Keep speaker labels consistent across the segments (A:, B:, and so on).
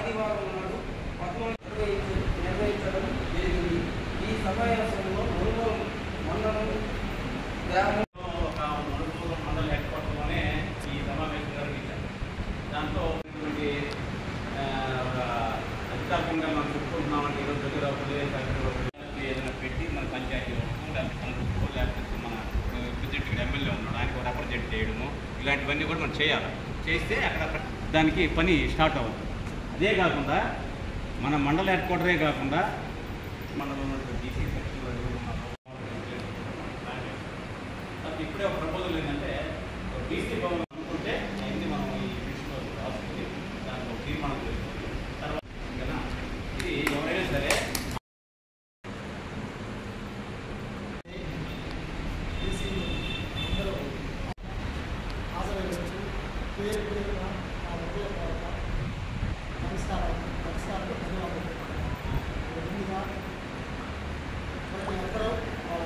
A: ఆదివారం నాడు నిర్వహించడం జరిగింది. ఈ సమావేశంలో మునుగోలు మండలం గ్రామంలో ఒక మునుగోలు మండల హెడ్ క్వార్టర్లోనే ఈ సమావేశం నిర్వహించారు. దాంతో ఒక అధికారికంగా మనం చెప్పుకుంటున్నామంటే ఈరోజు దగ్గర ఏదైనా పెట్టి మన పంచాయతీ లేకపోతే మన ప్రెసిడెంట్ ఎమ్మెల్యే ఉన్నాడు ఆయనకు రిప్రజెంట్ చేయడము ఇలాంటివన్నీ కూడా మనం చేయాలి. చేస్తే అక్కడ దానికి పని స్టార్ట్ అవుతుంది. అదే కాకుండా మన మండల హెడ్ క్వార్టరే కాకుండా మనలో డీసీ సెక్షన్ ఇప్పుడే ఒక ప్రపోజల్ ఏంటంటే డీసీ భవన్ అనుకుంటే అయింది మనం ఈ విషయంలో రాసుకుంటే దాంట్లో తీర్మానం చేసుకోవాలి. తర్వాత ఇది ఎవరైనా సరే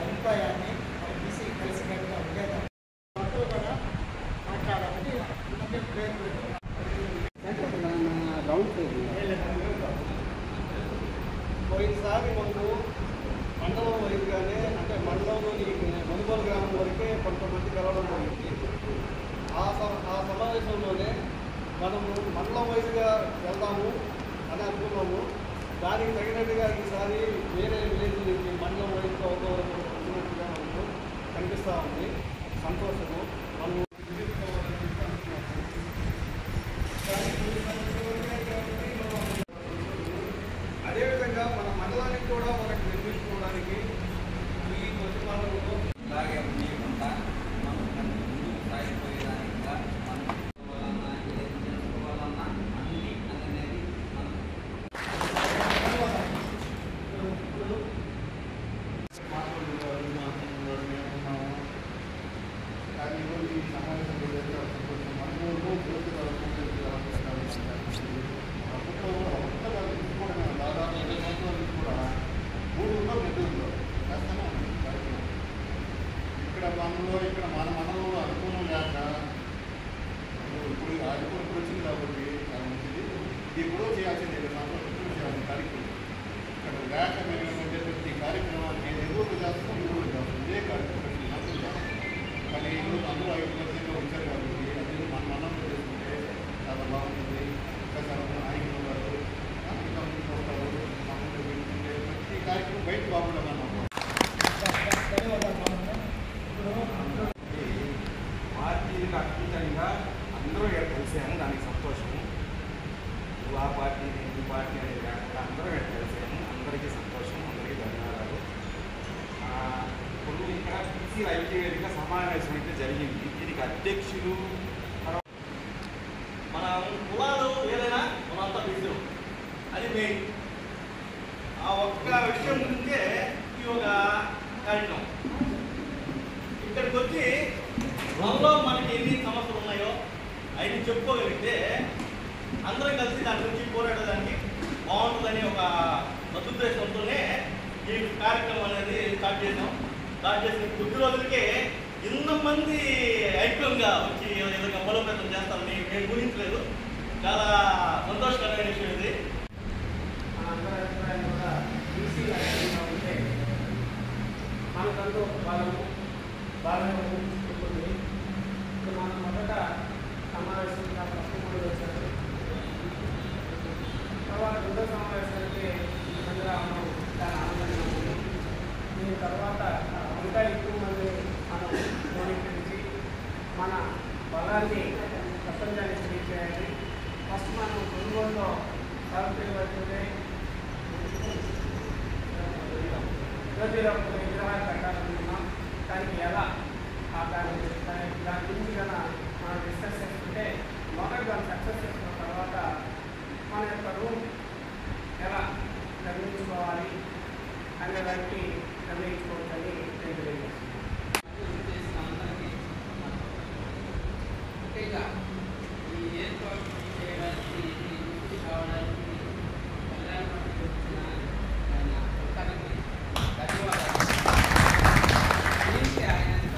B: అభిప్రాయాన్ని తీసి కలిసినట్టుగా ఉండేది కూడా మాట్లాడాలని పోయినసారి మనకు మండలం వైపుగానే అంటే మండలంలోని మునుగోలు గ్రామం వరకే కొంతమంది కలవడం జరిగింది. ఆ సమావేశంలోనే మనము మండలం వైపుగా వెళ్దాము అని అనుకున్నాము. దానికి తగినట్టుగా ఈసారి వేరే విలేజ్ నుంచి మండలం వైపుగా వచ్చినట్టుగా మనకు కనిపిస్తూ ఉంది. సంతోషము. మనము అదేవిధంగా మన మండలానికి కూడా ఒకటి నిర్మించుకోవడానికి ఈ ప్రతిపాదనలో అలాగే ఉండకుండా మనం ముందుకు సాగిపోయేదానిగా ఇక్కడ మన మండలంలో అనుకూలం లేక ఇప్పుడు అనుకూలం వచ్చింది కాబట్టి చాలా మంచిది. ఇది కూడా చేయాల్సింది చేయాల్సిన కార్యక్రమం ఇక్కడ లేక మెరుగైన ప్రతి కార్యక్రమాన్ని ఎదురు చేస్తాం ఎదురు చేస్తాం ఇదే కార్యక్రమం చేస్తాం. కానీ ఈరోజు అందరూ 5% వచ్చారు కాబట్టి అది మన మండలంలో చేసుకుంటే చాలా బాగుంటుంది. ఇంకా నాయకులు ఉన్నారు ఇంకా ముందుకు వస్తారు. మండలంలో పెట్టుకుంటే ప్రతి కార్యక్రమం బయట బాగుండదు. పార్టీలకు అతీతంగా అందరూ కలిసాము. దానికి సంతోషము. ఆ పార్టీ ఈ పార్టీ అనేది కాకుండా అందరూ కలిసాము. అందరికీ సంతోషం. అందరికీ ధన్యవాదాలు. ఇప్పుడు ఇక్కడ బీసీ ఐక్యవేదిక సమావేశం అయితే జరిగింది. దీనికి అధ్యక్షులు మన కులాలు ఏదైనా మనంతా బీసీలు అది మెయిన్. ఆ ఒక్క విషయం గురించే ఈ ఒక కార్యక్రమం. ఇక్కడికి వచ్చి మనలో మనకి ఎన్ని సమస్యలు ఉన్నాయో అవి చెప్పుకోగలిగితే అందరం కలిసి దాని గురించి పోరాడడానికి బాగుంటుందని ఒక సదుద్దేశంతోనే ఈ కార్యక్రమం అనేది స్టార్ట్ చేసిన కొద్ది రోజులకే ఇంతమంది ఐక్యంగా వచ్చి ఏదైనా బలోపేతం చేస్తామని నేను ఊహించలేదు. చాలా సంతోషకరమైన విషయం ఇది.
A: అందరి అభిప్రాయం కూడా బీసీ ఐక్యంగా ఉంటే మనకంటూ బలము బాగా ఉంటుంది. ఇప్పుడు మనం మొదట సమావేశంగా పసుపుడు వచ్చారు. తర్వాత రెండో సమావేశానికి మనం చాలా ఆనందంగా ఉంది. దీని తర్వాత ఇంకా ఎక్కువ మంది మనం క్రోడీకరించి మన బలాన్ని ప్రపంచానికి తెలియజేయాలి. ఫస్ట్ మనం కొనుగోలులో సావిత్రి పడుతుంటే జ్యోతిరావు విగ్రహాలు పెట్టాలనుకున్నాం. దానికి ఎలా దాని గురించి కన్నా మనం డిస్కస్ చేసుకుంటే మొదటి దాన్ని సక్సెస్ చేసుకున్న తర్వాత మన యొక్క రూమ్ ఎలా నిర్మించుకోవాలి అనే దానికి నిర్ణయించుకోవచ్చని తెలియజేస్తున్నాం.
C: ముఖ్యంగా ఈ ఏర్పాటు చేయడానికి రావడానికి ధన్యవాదాలు. ఆయన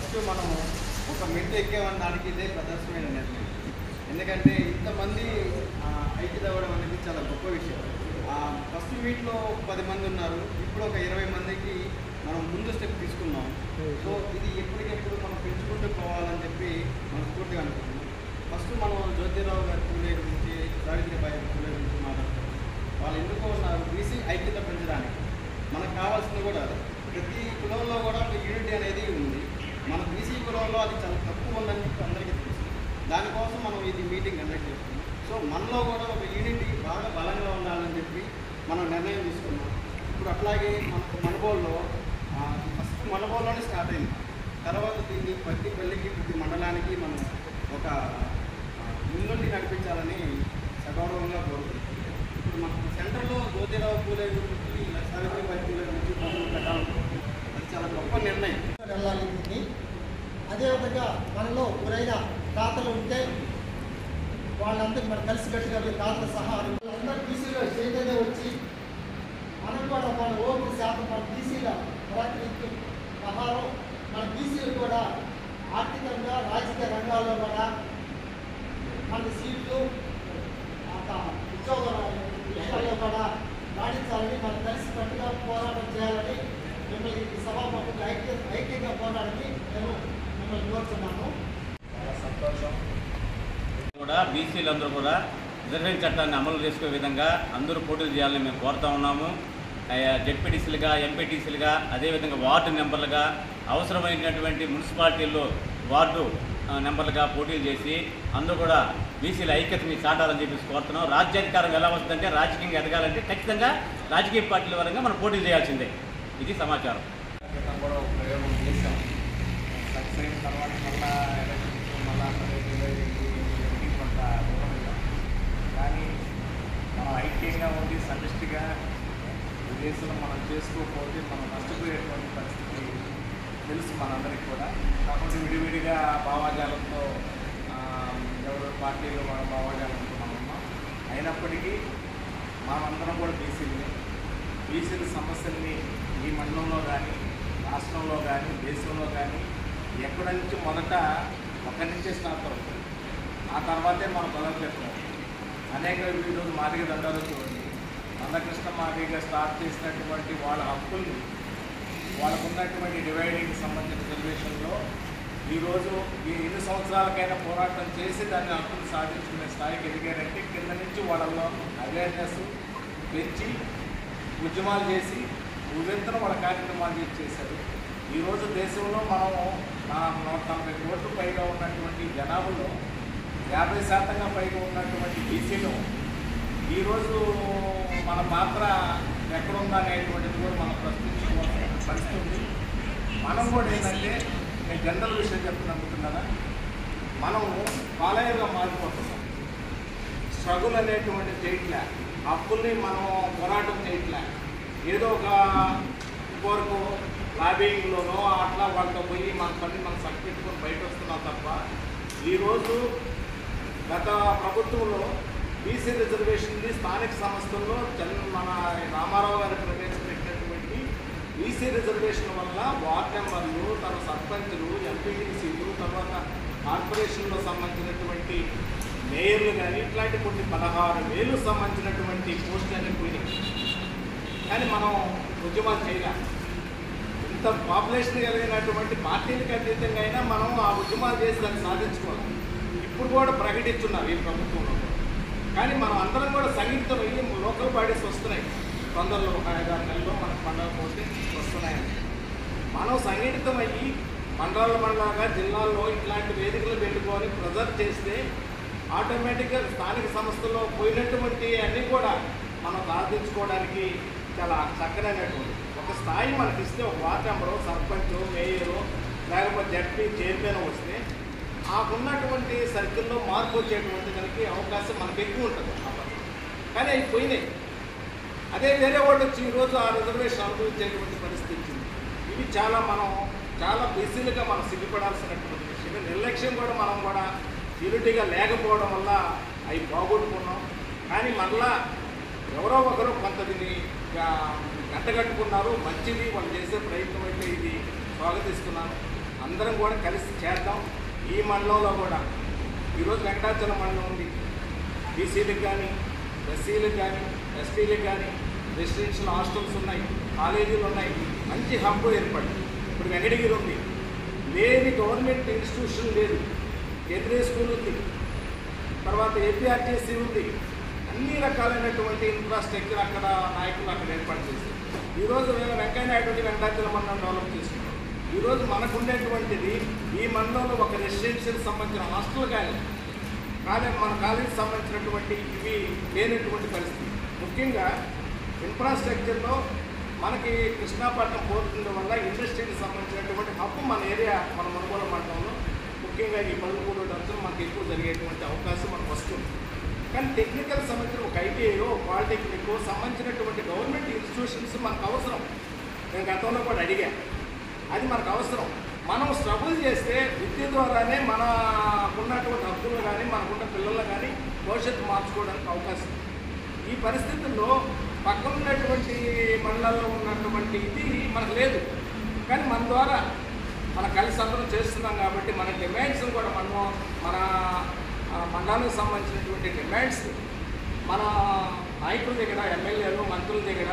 D: ఫస్ట్ మనం ఒక మెట్టు ఎక్కేమన్న దానికి ఇదే ప్రదర్శనమైన నిర్ణయం. ఎందుకంటే ఇంతమంది ఐక్యత అవ్వడం అనేది చాలా గొప్ప విషయం. ఫస్ట్ మీట్లో 10 మంది ఉన్నారు, ఇప్పుడు ఒక 20 మందికి మనం ముందు స్టెప్ తీసుకున్నాం. సో ఇది ఎప్పటికెప్పుడు మనం పెంచుకుంటూ పోవాలని చెప్పి మనం పూర్తిగా అనుకుంటున్నాం. ఫస్ట్ మనం జ్యోతిరావు గారి పూలే గురించి, సావిత్రిబాయి పూలే గురించి మాట్లాడుతున్నాం. వాళ్ళు ఎందుకు ఉన్నారు? బీసీ ఐక్యత పెంచడానికి. మనకు కావాల్సింది కూడా ప్రతి కులంలో కూడా ఒక యూనిటీ అనేది ఉంది. మన బీసీ కులంలో అది చాలా తక్కువ ఉందని చెప్పి అందరికీ తెలుసు. దానికోసం మనం ఇది మీటింగ్ కండక్ట్ చేస్తున్నాం. సో మనలో కూడా ఒక యూనిటీ బాగా బలంగా ఉండాలని చెప్పి మనం నిర్ణయం తీసుకున్నాం. ఇప్పుడు అట్లాగే మనకు మనబోల్లో ఫస్ట్ మనబోల్లోనే స్టార్ట్ అయింది. తర్వాత దీన్ని ప్రతి పల్లికి ప్రతి మండలానికి మనం ఒక ముందుండి నడిపించాలని సగౌరవంగా కోరుకుంటున్నాం. ఇప్పుడు మనకు సెంటర్లో జ్యోతిరావు పూలే గురించి, సావిత్రిబాయి పూలే గురించి పెట్టాలనుకుంటున్నాం. అది చాలా గొప్ప నిర్ణయం.
E: వెళ్ళాలి దీన్ని. అదేవిధంగా మనలో ఎవరైనా తాతలు ఉంటే వాళ్ళందరూ మనం కలిసికట్టుగా తాతల సహా అందరూ బీసీలో చైతన్యం వచ్చి మనం కూడా మన ఓటు శాతం మన బీసీల ఆహారం మన బీసీలు కూడా ఆర్థికంగా రాజకీయ రంగాల్లో కూడా మన సీట్లు ఉద్యోగాల్లో కూడా రాణించాలని మనం కలిసికట్టుగా పోరాటం చేయాలని మిమ్మల్ని ఈ సభాముఖంగా ఐక్యంగా పోరాడాలని నేను మిమ్మల్ని కోరుతున్నాను.
D: చాలా సంతోషం.
A: కూడా బీసీలందరూ కూడా రిజర్వేషన్ చట్టాన్ని అమలు చేసుకునే విధంగా అందరూ పోటీలు చేయాలని మేము కోరుతా ఉన్నాము. జెడ్పీటీసీలుగా, ఎంపీటీసీలుగా, అదేవిధంగా వార్డు మెంబర్లుగా, అవసరమైనటువంటి మున్సిపాలిటీల్లో వార్డు నెంబర్లుగా పోటీలు చేసి అందరూ కూడా బీసీల ఐక్యతని చాటాలని చెప్పేసి కోరుతున్నాం. రాజ్యాధికారం ఎలా వస్తుందంటే, రాజకీయంగా ఎదగాలంటే ఖచ్చితంగా రాజకీయ పార్టీల పరంగా మనం పోటీలు చేయాల్సిందే. ఇది సమాచారం.
D: కూడా ఒక ప్రయోగం చేసాం. సక్సెస్ అయిన తర్వాత మళ్ళీ కొంత దూరం వెళ్ళాం. కానీ మనం ఐక్యంగా ఉండి సమిష్టిగా విదేశంలో మనం చేసుకోకపోతే మనం నష్టపోయేటువంటి పరిస్థితి తెలుసు మనందరికీ కూడా. కాకపోతే విడివిడిగా భావాజాలంతో ఎవరు పార్టీలు వాళ్ళ భావాజాలంతో మనం ఉన్నాం. అయినప్పటికీ మనమందరం కూడా బీసీల సమస్యల్ని ఈ మండలంలో కానీ, రాష్ట్రంలో కానీ, దేశంలో కానీ ఎక్కడి నుంచి మొదట ఒక్కడి నుంచే స్టార్ట్ అవుతుంది. ఆ తర్వాతే మనం బలోపేతం. అనేక ఈరోజు మాదిగ దండాలు చూడండి, మందకృష్ణ మాదిగ స్టార్ట్ చేసినటువంటి వాళ్ళ హక్కుల్ని, వాళ్ళకు ఉన్నటువంటి డివైడింగ్కి సంబంధించిన రిజర్వేషన్లో ఈరోజు ఈ ఎన్ని సంవత్సరాలకైనా పోరాటం చేసి దాన్ని హక్కులు సాధించుకునే స్థాయికి ఎదిగారంటే కింద నుంచి వాళ్ళలో అవేర్నెస్ పెంచి ఉద్యమాలు చేసి ఉదెంతన వాళ్ళ కార్యక్రమాలు చేశారు. ఈరోజు దేశంలో మనము 190 కోట్ల పైగా ఉన్నటువంటి జనాభాలో 50% పైగా ఉన్నటువంటి బీసీలు ఈరోజు మన పాత్ర ఎక్కడుందా అనేటువంటిది కూడా మనం ప్రశ్నించుకోవాల్సిన పరిస్థితి ఉంది. మనం కూడా ఏంటంటే, నేను జనరల్ విషయం చెప్తున్నాను, మనం కాలేజీగా మారిపోతున్నాం. స్ట్రగుల్ అనేటువంటి చేయట్లే, హక్కుల్ని మనం పోరాటం చేయట్లే. ఏదో ఒక వరకు లాబింగ్లోనో అట్లా వాళ్ళతో పోయి మన పని మనం సక్పెట్టుకొని బయట వస్తున్నాం తప్ప, ఈరోజు గత ప్రభుత్వంలో బీసీ రిజర్వేషన్ని స్థానిక సంస్థల్లో మన రామారావు గారు ప్రవేశపెట్టినటువంటి బీసీ రిజర్వేషన్ వల్ల వార్డ్ మెంబర్లు, తర్వాత సర్పంచులు, ఎంపీటీసీలు, తర్వాత కార్పొరేషన్లో సంబంధించినటువంటి మేయర్లు కానీ ఇట్లాంటి కొన్ని 16,000 సంబంధించినటువంటి పోస్టులన్నీ పోయినాయి. కానీ మనం ఉద్యమాలు చేయలేం. ఇంత పాపులేషన్ కలిగినటువంటి పార్టీలకు అతీతంగా అయినా మనం ఆ ఉద్యమాలు చేసి దాన్ని సాధించుకోవాలి. ఇప్పుడు కూడా ప్రకటిస్తున్నారు ఈ ప్రభుత్వంలో. కానీ మనం అందరం కూడా సంఘటితం అయ్యి లోకల్ బాడీస్ వస్తున్నాయి. తొందరలో ఒక 5-6 నెలల్లో మనకు పండుగ పోతే వస్తున్నాయని మనం సంఘటితం అయ్యి మండలాగా జిల్లాల్లో ఇట్లాంటి వేదికలు పెట్టుకొని ప్రెజర్ చేస్తే ఆటోమేటిక్గా స్థానిక సంస్థల్లో పోయినటువంటి అన్నీ కూడా మనం సాధించుకోవడానికి చాలా చక్కనైనటువంటి ఒక స్థాయి మనకి ఇస్తే, ఒక వార్డ్ మెంబరు, సర్పంచ్, మేయరు, లేకపోతే జడ్పీ చైర్మన్ వస్తే ఆకున్నటువంటి సర్కిల్లో మార్పు వచ్చేటువంటి దానికి అవకాశం మనకు ఎక్కువ ఉంటుంది. కానీ అవి పోయినాయి. అదే వేరే వాళ్ళు వచ్చి ఈరోజు ఆ రిజర్వేషన్ అనుభవించేటువంటి పరిస్థితి వచ్చింది. ఇవి చాలా బీసీలుగా మనం సిగ్గుపడాల్సినటువంటి విషయం. నిర్లక్ష్యం కూడా మనం కూడా యూనిటీగా లేకపోవడం వల్ల అవి బాగొట్టుకున్నాం. కానీ మళ్ళా ఎవరో ఒకరు కొంత దీన్ని గంటగట్టుకున్నారు. మంచిది వాళ్ళు చేసే ప్రయత్నం అయితే ఇది స్వాగతిస్తున్నాను. అందరం కూడా కలిసి చేద్దాం. ఈ మండలంలో కూడా ఈరోజు వెంకటాచలం మండలం ఉంది. బీసీలకు కానీ, ఎస్సీలకు కానీ, ఎస్టీలకు కానీ రెసిడెన్షియల్ హాస్టల్స్ ఉన్నాయి, కాలేజీలు ఉన్నాయి, మంచి హబ్ ఏర్పడింది. ఇప్పుడు వెంకటగిరి ఉంది, లేని గవర్నమెంట్ ఇన్స్టిట్యూషన్ లేదు. కేంద్రీయ స్కూల్ ఉంది, తర్వాత ఏపీఆర్టీసీ ఉంది. అన్ని రకాలైనటువంటి ఇన్ఫ్రాస్ట్రక్చర్ అక్కడ నాయకులు అక్కడ ఏర్పాటు చేశారు. ఈరోజు వెంకయ్యనాయుడు వెంకటాచలం మండలం డెవలప్ చేసుకున్నాం. ఈరోజు మనకు ఉండేటువంటిది ఈ మండలంలో ఒక రెసిడెన్షియల్ సంబంధించిన హాస్టల్ కానీ మన కాలేజీకి సంబంధించినటువంటి ఇవి లేనటువంటి పరిస్థితి. ముఖ్యంగా ఇన్ఫ్రాస్ట్రక్చర్లో మనకి కృష్ణాపట్నం పోతుండడం వల్ల ఇండస్ట్రీకి సంబంధించినటువంటి హబ్ మన ఏరియా మన మునుగోలు మండలంలో ముఖ్యంగా ఈ 13 డంతులు మనకి ఎక్కువ జరిగేటువంటి అవకాశం మనకు వస్తుంది. కానీ టెక్నికల్ సంబంధించిన ఒక ఐటీఐలో పాలిటెక్నిక్ సంబంధించినటువంటి గవర్నమెంట్ ఇన్స్టిట్యూషన్స్ మనకు అవసరం. నేను గతంలో కూడా అడిగా, అది మనకు అవసరం. మనం స్ట్రగుల్ చేస్తే విద్య ద్వారానే మనకున్నటువంటి హక్కులు కానీ మనకున్న పిల్లలు కానీ భవిష్యత్తు మార్చుకోవడానికి అవకాశం. ఈ పరిస్థితుల్లో పక్కన ఉన్నటువంటి మండలాల్లో ఉన్నటువంటి ఇది మనకు లేదు. కానీ మన ద్వారా మనం కలిసి అందరం చేస్తున్నాం కాబట్టి మన డిమాండ్స్ కూడా మన మండలానికి సంబంధించినటువంటి డిమాండ్స్ మన నాయకుల దగ్గర, ఎమ్మెల్యేలు, మంత్రుల దగ్గర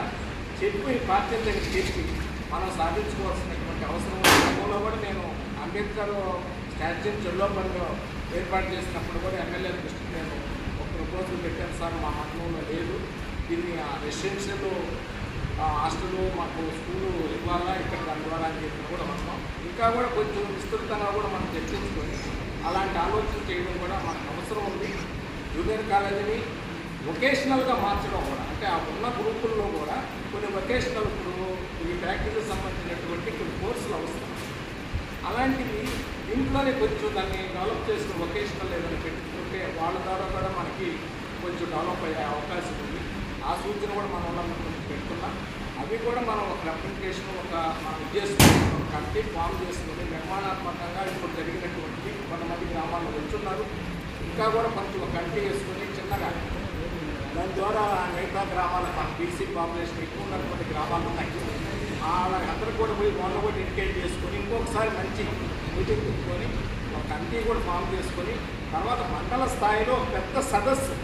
D: చెప్పి పార్టీల దగ్గర చెప్పి మనం సాధించుకోవాల్సినటువంటి అవసరం. గతంలో కూడా నేను అంబేద్కర్ స్టాచ్యూని చెల్లోపల్లిలో ఏర్పాటు చేసినప్పుడు కూడా ఎమ్మెల్యే దృష్టికి నేను ఒక ప్రపోజల్ పెట్టాను, సార్ మా మండలంలో లేదు, దీన్ని రెసిడెన్షియల్ హాస్టల్ మాకు స్కూలు ఇవ్వాలా ఇక్కడ దాని ద్వారా అని చెప్పి కూడా మనం ఇంకా కూడా కొంచెం విస్తృతంగా కూడా మనం చర్చించుకొని అలాంటి ఆలోచన చేయడం కూడా మనకు అవసరం ఉంది. జూనియర్ కాలేజీని వొకేషనల్గా మార్చడం కూడా, అంటే ఆ ఉన్న గ్రూపుల్లో కూడా కొన్ని వొకేషనల్, ఇప్పుడు ఈ ఫ్యాక్టరీకి సంబంధించినటువంటి కొన్ని కోర్సులు అవసరం. అలాంటివి ఇంట్లోనే కొంచెం దాన్ని డెవలప్ చేసుకుని వొకేషనల్ ఏదైనా పెట్టుకుంటే వాళ్ళ ద్వారా కూడా మనకి కొంచెం డెవలప్ అయ్యే అవకాశం ఉంది. ఆ సూచన కూడా మనం కొంచెం పెట్టుకున్నాం. అవి కూడా మనం ఒక అప్లికేషన్ మనం చేసుకుని ఒక కమిటీ ఫామ్ చేసుకుని నిర్మాణాత్మకంగా ఇప్పుడు జరిగినటువంటి కొంతమంది గ్రామాల్లో వచ్చున్నారు. ఇంకా కూడా కొంచెం ఒక కమిటీ వేసుకొని చిన్నగా దాని ద్వారా మిగతా గ్రామాల మన బీసీ పాపులేషన్ ఎక్కువ ఉన్నటువంటి గ్రామాలు ఉన్నాయి, అందరూ కూడా పోయి వాళ్ళు కూడా ఇండికేట్ చేసుకొని ఇంకొకసారి మంచి మీటింగ్ పెట్టుకొని ఒక కమిటీ కూడా ఫామ్ చేసుకొని తర్వాత మండల స్థాయిలో పెద్ద సదస్సు,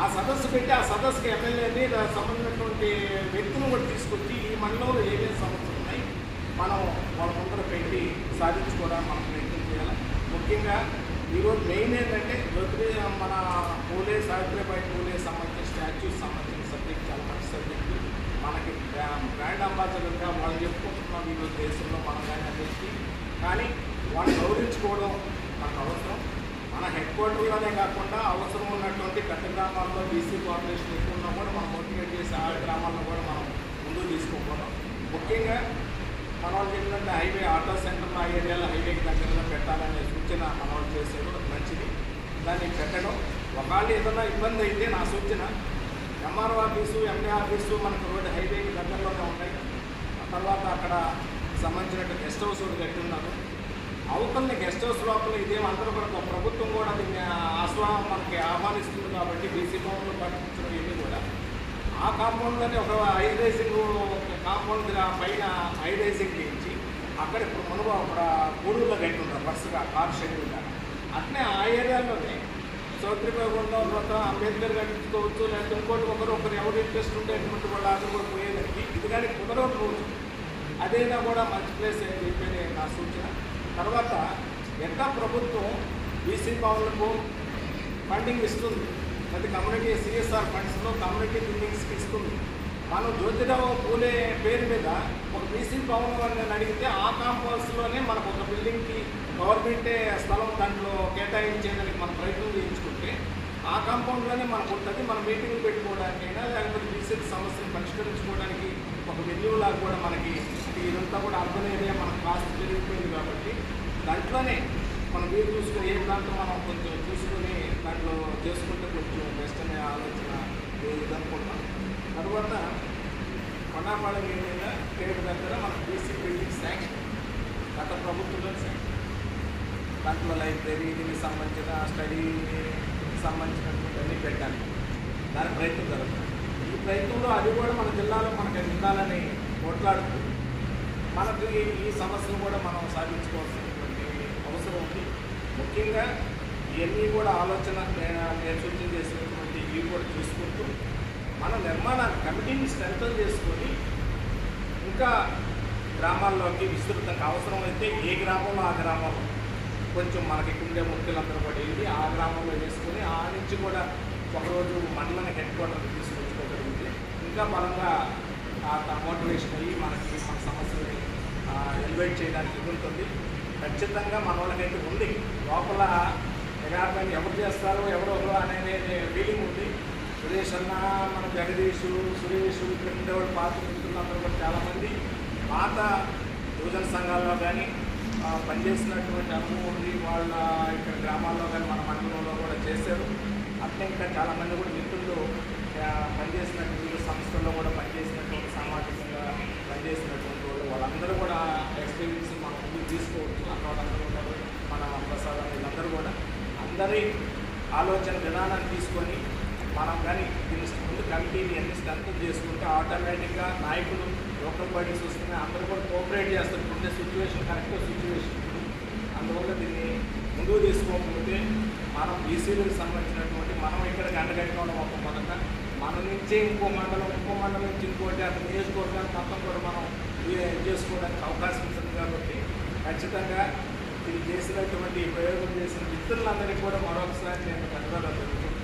D: ఆ సదస్సు పెట్టి ఆ సదస్సుకి ఎమ్మెల్యేని సంబంధించినటువంటి వ్యక్తులను కూడా తీసుకొచ్చి ఈ మండలంలో ఏమేమి సమస్యలు ఉన్నాయి మనం వాళ్ళ ముందర పెట్టి సాధించుకోవడానికి మనం ప్రయత్నం చేయాలి. ముఖ్యంగా ఈరోజు మెయిన్ ఏంటంటే మన పూలే, సావిత్రిబాయి పూలే సంబంధించిన స్టాచ్యూస్ సంబంధించిన సబ్జెక్ట్ చాలా మంచి సబ్జెక్టు. మనకి బ్రాండ్ అంబాసిడర్గా వాళ్ళు చెప్పుకుంటున్నాం ఈరోజు దేశంలో మనం కానీ అనేది, కానీ వాళ్ళు గౌరవించుకోవడం మనకు అవసరం. మన హెడ్ క్వార్టర్లోనే కాకుండా అవసరం ఉన్నటువంటి పెద్ద గ్రామాల్లో బీసీ పాపులేషన్ ఎక్కువ ఉన్నా కూడా మనం మోటివేట్ చేసి ఆ గ్రామాల్లో కూడా మనం ముందుకు తీసుకోకపోవడం. ముఖ్యంగా మన వాళ్ళు ఏంటంటే హైవే ఆటో సెంటర్లో ఆ ఏరియాలో హైవేకి దగ్గరలో పెట్టాలనే సూచన మన వాళ్ళు చేశారు, మంచిది. దాన్ని పెట్టడం ఒకవేళ ఏదైనా ఇబ్బంది అయితే నా సూచన ఎంఆర్ఓ ఆఫీసు, ఎంఏ ఆఫీసు మనకు రోడ్డు హైవేకి దగ్గరలోనే ఉన్నాయి. ఆ తర్వాత అక్కడ సంబంధించినట్టు గెస్ట్ హౌస్ ఒకటి కట్టి ఉన్నారు. అవతలని గెస్ట్ హౌస్ లోపల ఇదేం అందరూ కూడా ప్రభుత్వం కూడా దీన్ని మనకి ఆహ్వానిస్తుంది కాబట్టి బీసీ భవన్లో పట్టించడం ఇవి కూడా ఆ కాంపౌండ్లోనే ఒక హైరైజింగ్ కాంపౌండ్ పైన హైరైజింగ్ చేయించి అక్కడ ఇప్పుడు మునుగు అక్కడ గూడూరులో కట్టి ఉంటారు వరుసగా కార్ షెడ్యూల్గా. అట్నే ఆ ఏరియాలోనే చౌత్రిపేగుండం తర్వాత అంబేద్కర్ కట్టించుకోవచ్చు, లేకపోతే ఇంకోటి ఒకరు ఎవరు ఇంట్రెస్ట్ ఉండేటువంటి వాళ్ళు అక్కడ కూడా పోయేదానికి ఇది కానీ కుదరవడం రోజు అదైనా కూడా మంచి ప్లేస్ అని చెప్పి నా సూచన. తర్వాత ఎట్లా ప్రభుత్వం బీసీ భవన్లకు ఫండింగ్ ఇస్తుంది, ప్రతి కమ్యూనిటీ సిఎస్ఆర్ ఫండ్స్లో కమ్యూనిటీ బిల్డింగ్స్కి ఇస్తుంది. మనం జ్యోతిరావు పూలే పేరు మీద ఒక బీసీ భవన్ అని అడిగితే ఆ కాంపౌండ్స్లోనే మనకు ఒక బిల్డింగ్కి గవర్నమెంటే స్థలం దాంట్లో కేటాయించేదానికి మనం ప్రయత్నం చేయించుకుంటే ఆ కాంపౌండ్లోనే మనకు ఉంటుంది. మనం మీటింగ్లు పెట్టుకోవడానికైనా లేకపోతే బీసీ సమస్యను పరిష్కరించుకోవడానికి ఒక వెన్యూలాగా కూడా మనకి ఇదంతా కూడా అర్బన్ ఏరియా మనకు కాస్ట్ పెరిగిపోయింది కాబట్టి దాంట్లోనే మనం వీలు చూసుకొని ఏ ప్రాంతం మనం కొంచెం చూసుకొని దాంట్లో చేసుకుంటే కొంచెం బెస్ట్ అనే ఆలోచన అనుకుంటాం. తర్వాత కొండాపాలెం ఏరియా పేరు దగ్గర మనకు బీసీ బిల్డింగ్ శాంక్షన్ గత ప్రభుత్వంలో శాంక్షన్, దాంట్లో లైబ్రరీ దీనికి సంబంధించిన స్టడీకి సంబంధించినటువంటి అన్నీ పెట్టాలి. దాని ప్రయత్నం జరుగుతుంది. ఈ ప్రయత్నంలో అది కూడా మన జిల్లాలో మనకి ఉండాలని కొట్లాడుతూ మనకు ఈ సమస్యను కూడా మనం సాధించుకోవాల్సినటువంటి అవసరం ఉంది. ముఖ్యంగా ఇవన్నీ కూడా ఆలోచన నేను సూచన చేసినటువంటి ఇవి కూడా చూసుకుంటూ మన నిర్మాణాన్ని కమిటీని స్ట్రెంథన్ చేసుకొని ఇంకా గ్రామాల్లోకి విస్తృతంగా అవసరమైతే ఏ గ్రామంలో ఆ గ్రామంలో కొంచెం మనకి ఉండే ముఖ్యులందరూ కూడా వెళ్ళి ఆ గ్రామంలో వేసుకొని ఆ నుంచి కూడా ఒకరోజు మండలాన్ని హెడ్ క్వార్టర్కి తీసుకొచ్చుకోగలిగితే ఇంకా బలంగా మోటివేషన్ అయ్యి మనకి మన సమస్యని ఎలివేట్ చేయడానికి ఉంటుంది. ఖచ్చితంగా మన వాళ్ళకైతే ఉంది లోపల యథార్థంగా ఎవరు చేస్తారు ఎవరెవరు అనేది ఫీలింగ్ ఉంది. సురేష్ అన్న, మన జగదీష్, సురేష్, ఇక్కడ ఉండేవాళ్ళు పాత మిత్రులందరూ కూడా చాలామంది పాత యువజన సంఘాల్లో కానీ పనిచేసినటువంటి అనుభవం ఉంది. వాళ్ళ ఇక్కడ గ్రామాల్లో కానీ మన మండలంలో కూడా చేశారు. అట్లా ఇంకా చాలామంది కూడా మిత్రులు పనిచేసినటువంటి వివిధ సంస్థల్లో కూడా పనిచేసినటువంటి సామాజికంగా పనిచేసినటువంటి వాళ్ళందరూ కూడా ఎక్స్పీరియన్స్ మన ముందుకు తీసుకోవచ్చు. అన్నవాళ్ళందరూ ఉన్నారు, మన ప్రసాద్ వీళ్ళందరూ కూడా అందరి ఆలోచన విధానాన్ని తీసుకొని మనం కానీ దీని ముందు కమిటీని అన్ని స్ట్రెంథన్ చేసుకుంటే ఆటోమేటిక్గా నాయకులు లోకల్ బాడీస్ వస్తున్నాయి, అందరూ కూడా కోఆపరేట్ చేస్తారు. ఉండే సిచ్యువేషన్ కరెక్ట్ సిచ్యువేషన్. అందువల్ల దీన్ని ముందుకు తీసుకోకపోతే మనం బీసీలకు సంబంధించినటువంటి మనం ఇక్కడ గంటగట్టడం ఒక మొదట మన నుంచే ఇంకో మండలం నుంచి ఇంకోటి అతను నియోజకవర్గాన్ని మొత్తం కూడా మనం చేసుకోవడానికి అవకాశం ఉంటుంది. కాబట్టి ఖచ్చితంగా ఇది చేసినటువంటి ప్రయోగం చేసిన మిత్రులందరికీ కూడా మరొకసారి నేను ధన్యవాదాలు తెలుపుతున్నాను.